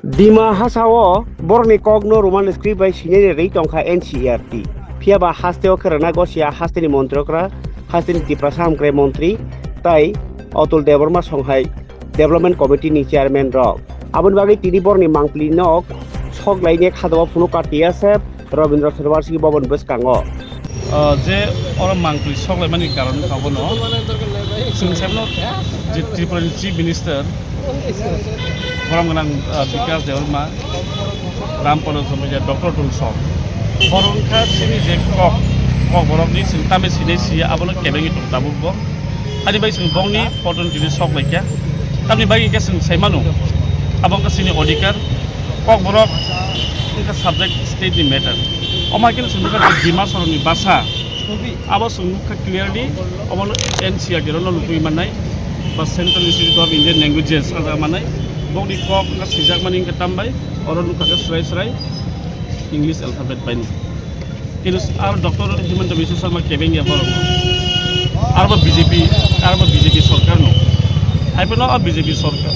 Dima Hasao, Borne Cogno, Roman script by Shinere Ritonka NCRT. Piaba Hasteo Karanagosia, Hastini Montrocra, Hastini Diprasam Gre Montri, Tai, Otul Devorma Songhai, Development Committee ni Chairman Rock. Abun Bagi Tidi Borne Mangpli Nok, Sok Lainek Hadawa Funukatia Sep, Robindra Sarwarski Bobon Buskango. যে ওরা মাংপুলি সকলে মানে কারণ খাবো না সেমন যে ত্রিপুরার চিফ মিনিস্টার বরং বিকাশ দেবর্মা রামপল ডক্টর টুলসক বরংখা সিনি যে কক বরংनि तामे सिने सि आबोनो केबेंनि टकदाबो आनि बाय जों बंनि फटन दिनि सक लायखा तामनि बाय के जों सायमानो आबंका सिनि अधिकार कक बरक इनका सब्जेक्ट स्टेट नि मैटर अमाकिन सुनुका दिमा सरनि बासा आबो सुनुका क्लियरली अमन एनसीआर दिरनो लुटुइ माननाय बा central institute of Indian languages आजा माननाय बंनि कक ना सिजाक मानि इनका तामबाय अर लुका स्राय इंग्लिश अल्फाबेट बायनि किन्तु आरो डक्टर हिमंत बिश्व शर्मा केबेंनि बरं आरो बीजेपी सरकार नो आइपनो बीजेपी सरकार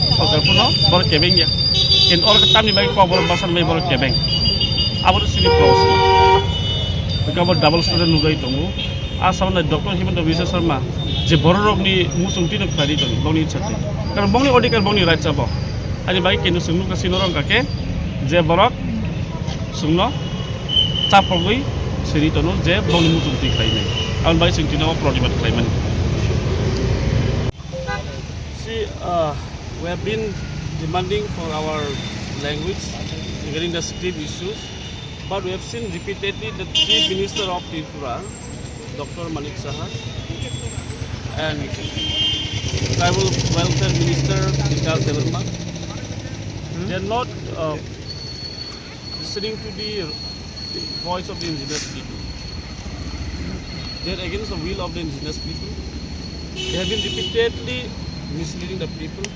पुनो बर केबेंनि किन्तु और तामनि बाय कक बर बासन बाय बर केबें आबो सिनि क्रॉस बेकाबो डबल स्टूडेंट नुगाय दङ आसामनि डक्टर हिमंत बिश्व शर्मा जे बर रगनि मुसुंतिनो खारि दङ बंनि छाति कारण बंनि अधिकार बंनि राइट जाबो आनि बाय किन्तु सुंनु कासिनो रंगाके जे बरक सुंनो चापगै सिरि तनु जे बंनि मुसुंति खायनाय आं bye सिंतिनो प्रतिबाद खायमोन we have been demanding for our language regarding the script issues. But we have seen repeatedly the Chief Minister of Tripura, Dr. Manik Saha, and Tribal Welfare Minister Vikas Devarma. They are not listening to the voice of the indigenous people. They are against the will of the indigenous people. They have been repeatedly misleading the people.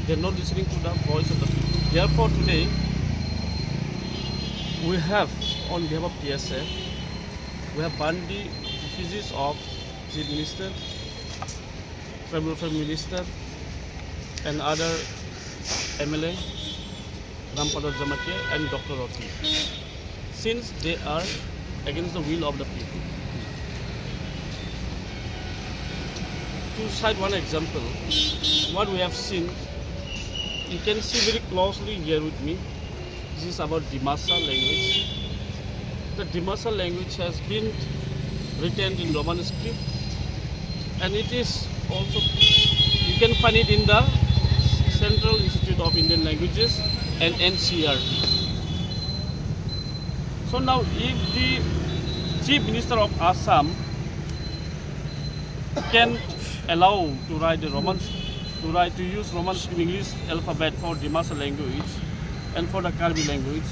They are not listening to the voice of the people. Therefore, today, we have, on behalf of PSF, we have banned the effigies of Chief Minister, Tribal Welfare Minister, and other MLA, Rampada Jamatia, and Dr. Roti, since they are against the will of the people. To cite one example, what we have seen, you can see very closely here with me. This is about Dimasa language. The Dimasa language has been written in Roman script, and it is also, you can find it in the Central Institute of Indian Languages and NCRT. So now, if the Chief Minister of Assam can allow to write the to use Roman English alphabet for Dimasa language and for the Karbi language,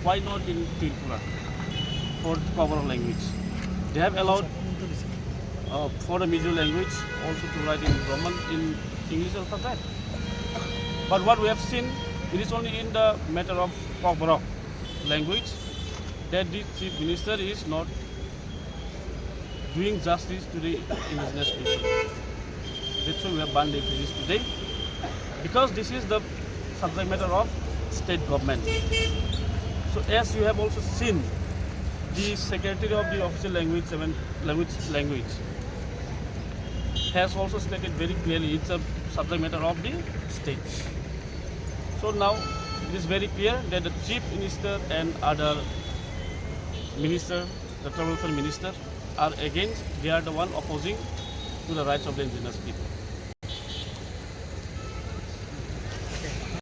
why not in Tripura for cover language? They have allowed for the Mizo language also to write in Roman in English alphabet. But what we have seen, it is only in the matter of Kokborok language that the Chief Minister is not doing justice to the indigenous people. That's why we have banned the effigies today, because this is the subject matter of state government. So as you have also seen, the Secretary of the Official Language has also stated very clearly it's a subject matter of the state. So now it is very clear that the Chief Minister and other minister, the Tribal Welfare Minister, are against, they are the one opposing to the rights of the indigenous people.